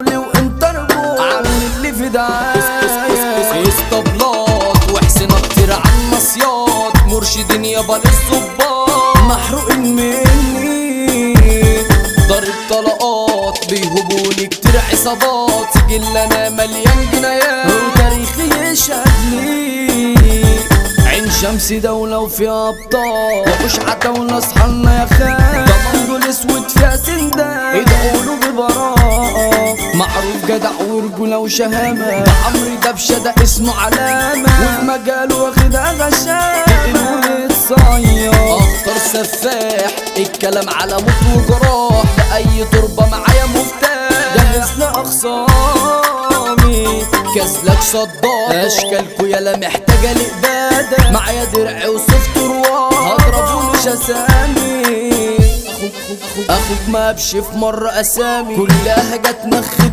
وانتربو عامل اللي في دعاية اسطبلات وحسين كتير عن نصيات مرشدين يابا للظباط محروقين مني ضارب طلقات بيهبوني كتير عصابات سجل انا مليان جنايات وتاريخي يشهد لي عين شمس دولة وفيها ابطال ومش عتاولة اصحالنا يا خال ضمان دول اسود فيها سندان ادعوله ببراءة معروف جدع ورجولة وشهامة ده عمرو دبشة ده اسمه علامة وفي مجاله واخدها غشامة ويتصير اخطر سفاح الكلام على موت وجراح بأي تربة معايا مفتاح جهزنا اخصامي كازلك صداق اشكالكوا يالا محتاجة لإبادة معايا درع وصفت رواح هضربوا مش اسامي اخوك ما بشي في مرة اسامي كلها جت نخت